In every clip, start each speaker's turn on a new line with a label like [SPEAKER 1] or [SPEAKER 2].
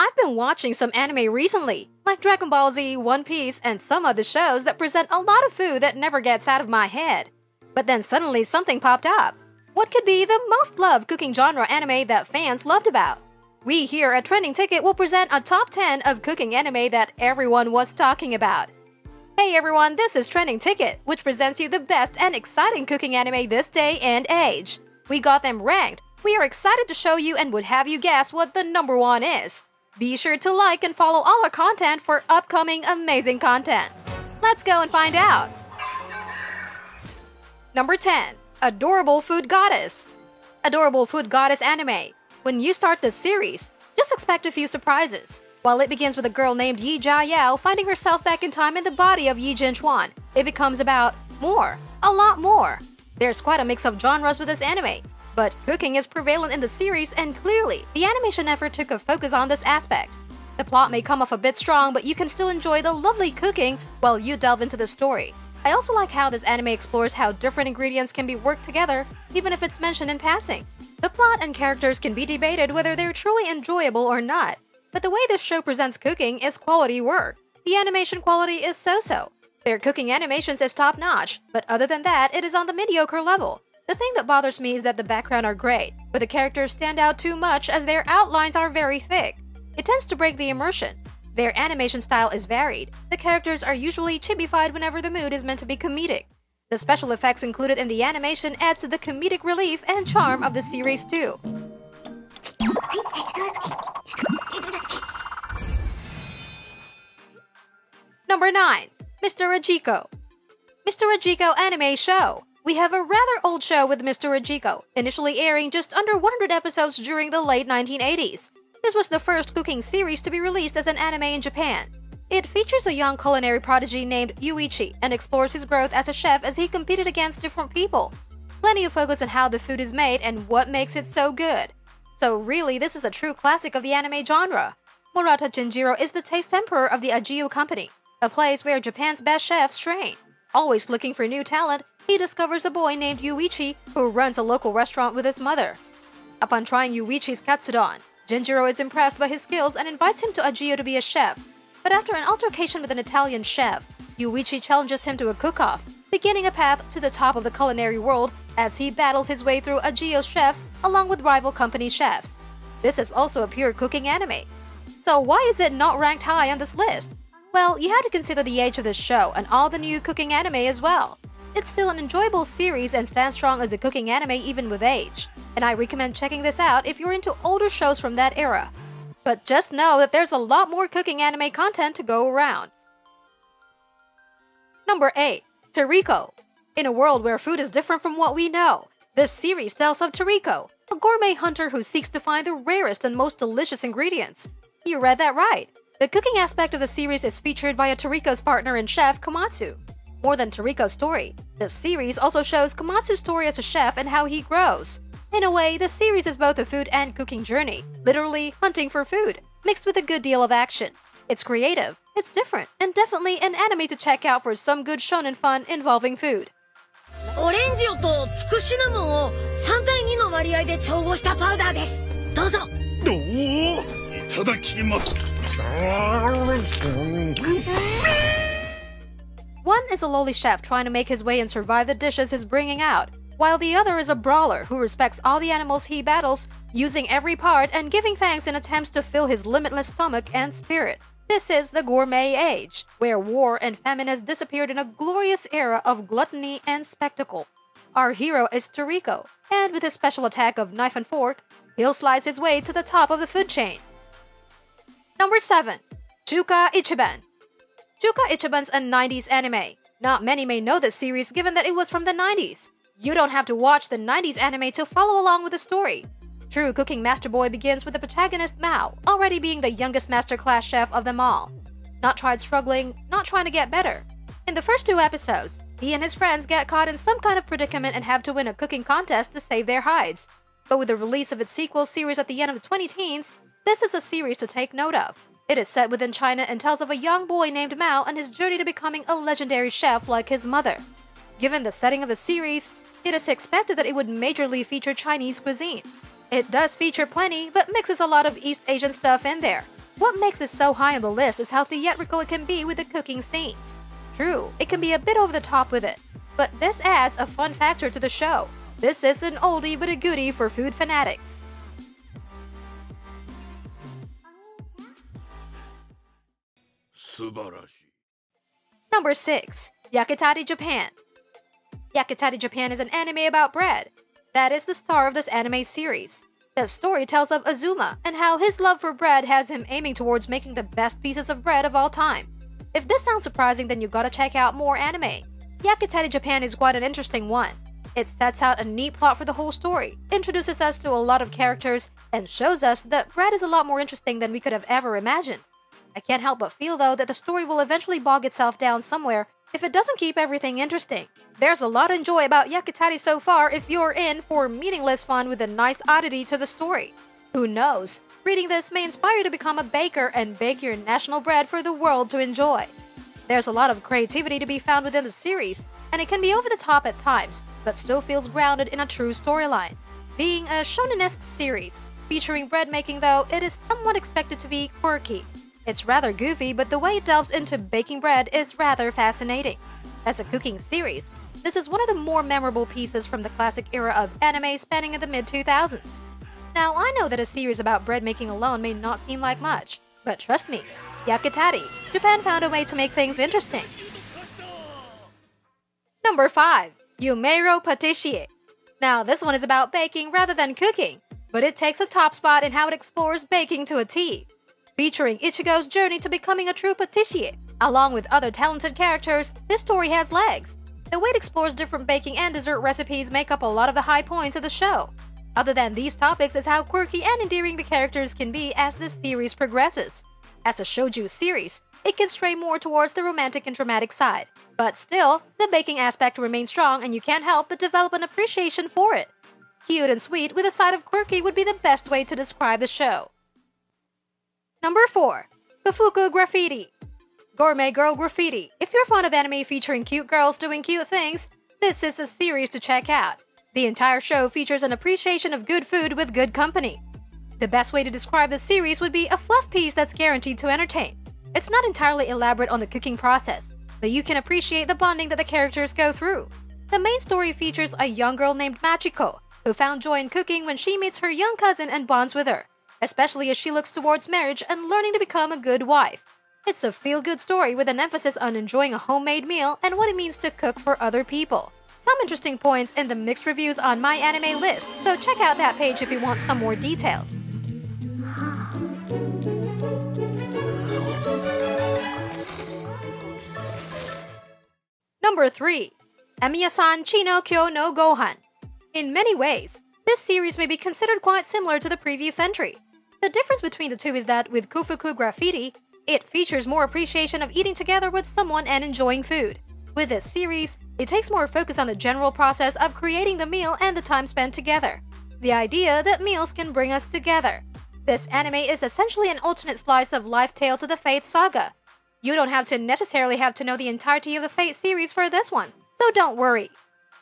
[SPEAKER 1] I've been watching some anime recently, like Dragon Ball Z, One Piece, and some other shows that present a lot of food that never gets out of my head. But then suddenly something popped up. What could be the most loved cooking genre anime that fans loved about? We here at Trending Ticket will present a top 10 of cooking anime that everyone was talking about. Hey everyone, this is Trending Ticket, which presents you the best and exciting cooking anime this day and age. We got them ranked. We are excited to show you and would have you guess what the number one is. Be sure to like and follow all our content for upcoming amazing content. Let's go and find out. Number 10. Adorable Food Goddess. Adorable Food Goddess anime. When you start this series, just expect a few surprises. While it begins with a girl named Yi Jia Yao finding herself back in time in the body of Yi Jinchuan, it becomes about more, a lot more. There's quite a mix of genres with this anime, but cooking is prevalent in the series and clearly, the animation effort took a focus on this aspect. The plot may come off a bit strong, but you can still enjoy the lovely cooking while you delve into the story. I also like how this anime explores how different ingredients can be worked together, even if it's mentioned in passing. The plot and characters can be debated whether they're truly enjoyable or not, but the way this show presents cooking is quality work. The animation quality is so-so. Their cooking animations is top-notch, but other than that, it is on the mediocre level. The thing that bothers me is that the background are great, but the characters stand out too much as their outlines are very thick. It tends to break the immersion. Their animation style is varied. The characters are usually chibified whenever the mood is meant to be comedic. The special effects included in the animation adds to the comedic relief and charm of the series too. Number 9. Mr. Ajikko. Mr. Ajikko anime show. We have a rather old show with Mr. Ajikko, initially airing just under 100 episodes during the late 1980s. This was the first cooking series to be released as an anime in Japan. It features a young culinary prodigy named Yuichi and explores his growth as a chef as he competed against different people. Plenty of focus on how the food is made and what makes it so good. So really, this is a true classic of the anime genre. Murata Junjiro is the taste emperor of the Ajikko company, a place where Japan's best chefs train. Always looking for new talent, he discovers a boy named Yuichi who runs a local restaurant with his mother. Upon trying Yuichi's katsudon, Junjiro is impressed by his skills and invites him to Ajikko to be a chef. But after an altercation with an Italian chef, Yuichi challenges him to a cook-off, beginning a path to the top of the culinary world as he battles his way through Ajikko's chefs along with rival company chefs. This is also a pure cooking anime. So why is it not ranked high on this list? Well, you have to consider the age of this show and all the new cooking anime as well. It's still an enjoyable series and stands strong as a cooking anime even with age, and I recommend checking this out if you're into older shows from that era. But just know that there's a lot more cooking anime content to go around. Number 8. Toriko. In a world where food is different from what we know, this series tells of Toriko, a gourmet hunter who seeks to find the rarest and most delicious ingredients. You read that right. The cooking aspect of the series is featured via Toriko's partner and chef, Komatsu. More than Toriko's story, the series also shows Komatsu's story as a chef and how he grows. In a way, the series is both a food and cooking journey, literally hunting for food, mixed with a good deal of action. It's creative, it's different, and definitely an anime to check out for some good shonen fun involving food.
[SPEAKER 2] オレンジオとつくシナモンを3対2の割合で調合したパウダーです。どうぞ。
[SPEAKER 3] おお、いただきます。
[SPEAKER 1] One is a lowly chef trying to make his way and survive the dishes he's bringing out, while the other is a brawler who respects all the animals he battles, using every part and giving thanks in attempts to fill his limitless stomach and spirit. This is the Gourmet Age, where war and famine has disappeared in a glorious era of gluttony and spectacle. Our hero is Toriko, and with his special attack of knife and fork, he'll slice his way to the top of the food chain. Number 7. Chuuka Ichiban. Chuuka Ichiban's a 90s anime. Not many may know this series given that it was from the 90s. You don't have to watch the 90s anime to follow along with the story. True Cooking Master Boy begins with the protagonist Mao, already being the youngest masterclass chef of them all. Not tried struggling, not trying to get better. In the first 2 episodes, he and his friends get caught in some kind of predicament and have to win a cooking contest to save their hides. But with the release of its sequel series at the end of the 2010s, this is a series to take note of. It is set within China and tells of a young boy named Mao and his journey to becoming a legendary chef like his mother. Given the setting of the series, it is expected that it would majorly feature Chinese cuisine. It does feature plenty, but mixes a lot of East Asian stuff in there. What makes this so high on the list is how theatrical it can be with the cooking scenes. True, it can be a bit over the top with it, but this adds a fun factor to the show. This is an oldie but a goodie for food fanatics. Number 6. Yakitate Japan. Yakitate Japan is an anime about bread. That is the star of this anime series. The story tells of Azuma and how his love for bread has him aiming towards making the best pieces of bread of all time. If this sounds surprising, then you gotta check out more anime. Yakitate Japan is quite an interesting one. It sets out a neat plot for the whole story, introduces us to a lot of characters, and shows us that bread is a lot more interesting than we could have ever imagined. I can't help but feel though that the story will eventually bog itself down somewhere if it doesn't keep everything interesting. There's a lot to enjoy about Yakitate so far if you're in for meaningless fun with a nice oddity to the story. Who knows? Reading this may inspire you to become a baker and bake your national bread for the world to enjoy. There's a lot of creativity to be found within the series, and it can be over the top at times, but still feels grounded in a true storyline. Being a shonen-esque series, featuring bread making though, it is somewhat expected to be quirky. It's rather goofy, but the way it delves into baking bread is rather fascinating. As a cooking series, this is one of the more memorable pieces from the classic era of anime spanning in the mid-2000s. Now, I know that a series about bread making alone may not seem like much, but trust me, Yakitate, Japan found a way to make things interesting. Number 5. Yumeiro Patissiere. Now, this one is about baking rather than cooking, but it takes a top spot in how it explores baking to a T. Featuring Ichigo's journey to becoming a true patissiere. Along with other talented characters, this story has legs. The way it explores different baking and dessert recipes make up a lot of the high points of the show. Other than these topics is how quirky and endearing the characters can be as the series progresses. As a shoujo series, it can stray more towards the romantic and dramatic side. But still, the baking aspect remains strong and you can't help but develop an appreciation for it. Cute and sweet with a side of quirky would be the best way to describe the show. Number 4. Koufuku Graffiti. Gourmet Girl Graffiti. If you're fond of anime featuring cute girls doing cute things, this is a series to check out. The entire show features an appreciation of good food with good company. The best way to describe this series would be a fluff piece that's guaranteed to entertain. It's not entirely elaborate on the cooking process, but you can appreciate the bonding that the characters go through. The main story features a young girl named Ajikko, who found joy in cooking when she meets her young cousin and bonds with her, especially as she looks towards marriage and learning to become a good wife. It's a feel-good story with an emphasis on enjoying a homemade meal and what it means to cook for other people. Some interesting points in the mixed reviews on my anime list, so check out that page if you want some more details. Number 3. Emiya-san Chino Kyo no Gohan. In many ways, this series may be considered quite similar to the previous entry. The difference between the two is that with Koufuku Graffiti, it features more appreciation of eating together with someone and enjoying food. With this series, it takes more focus on the general process of creating the meal and the time spent together. The idea that meals can bring us together. This anime is essentially an alternate slice of life tale to the Fate saga. You don't have to necessarily have to know the entirety of the Fate series for this one, so don't worry.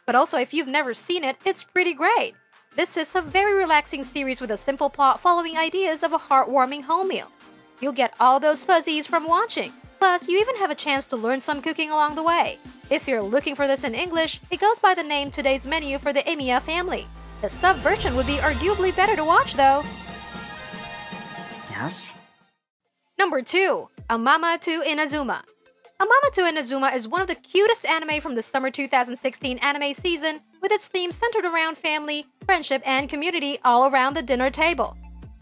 [SPEAKER 1] But also, if you've never seen it, it's pretty great. This is a very relaxing series with a simple plot following ideas of a heartwarming home meal. You'll get all those fuzzies from watching. Plus, you even have a chance to learn some cooking along the way. If you're looking for this in English, it goes by the name Today's Menu for the Emiya family. The sub version would be arguably better to watch though.
[SPEAKER 4] Yes?
[SPEAKER 1] Number 2. Amaama to Inazuma. Amaama to Inazuma is one of the cutest anime from the summer 2016 anime season, with its theme centered around family, friendship, and community all around the dinner table.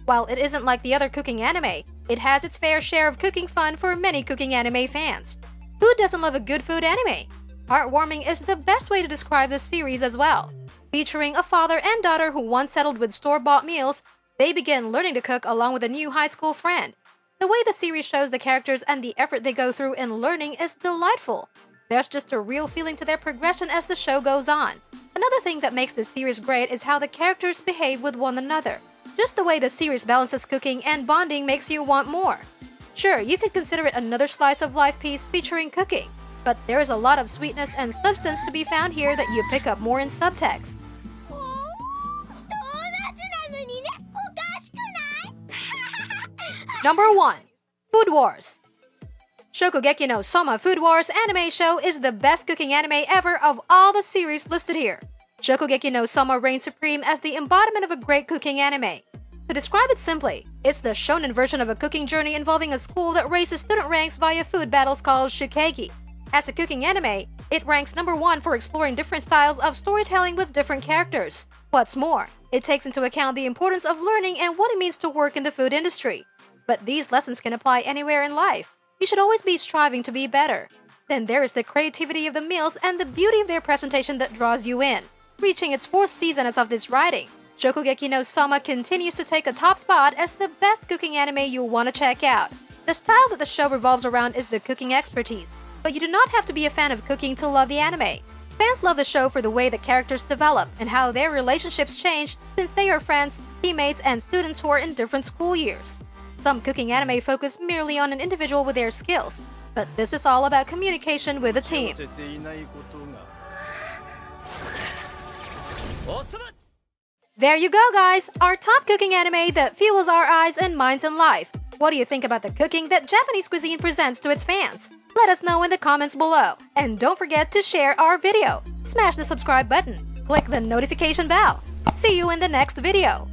[SPEAKER 1] While it isn't like the other cooking anime, it has its fair share of cooking fun for many cooking anime fans. Who doesn't love a good food anime? Heartwarming is the best way to describe this series as well. Featuring a father and daughter who once settled with store-bought meals, they begin learning to cook along with a new high school friend. The way the series shows the characters and the effort they go through in learning is delightful. There's just a real feeling to their progression as the show goes on. Another thing that makes this series great is how the characters behave with one another. Just the way the series balances cooking and bonding makes you want more. Sure, you could consider it another slice of life piece featuring cooking, but there is a lot of sweetness and substance to be found here that you pick up more in subtext. Number 1. Food Wars. Shokugeki no Soma Food Wars anime show is the best cooking anime ever of all the series listed here. Shokugeki no Soma reigns supreme as the embodiment of a great cooking anime. To describe it simply, it's the shonen version of a cooking journey involving a school that raises student ranks via food battles called Shokugeki. As a cooking anime, it ranks number 1 for exploring different styles of storytelling with different characters. What's more, it takes into account the importance of learning and what it means to work in the food industry. But these lessons can apply anywhere in life. You should always be striving to be better. Then there is the creativity of the meals and the beauty of their presentation that draws you in. Reaching its 4th season as of this writing, Shokugeki no Soma continues to take a top spot as the best cooking anime you'll want to check out. The style that the show revolves around is the cooking expertise, but you do not have to be a fan of cooking to love the anime. Fans love the show for the way the characters develop and how their relationships change since they are friends, teammates, and students who are in different school years. Some cooking anime focus merely on an individual with their skills, but this is all about communication with a team. There you go, guys! Our top cooking anime that fuels our eyes and minds in life. What do you think about the cooking that Japanese cuisine presents to its fans? Let us know in the comments below. And don't forget to share our video. Smash the subscribe button. Click the notification bell. See you in the next video.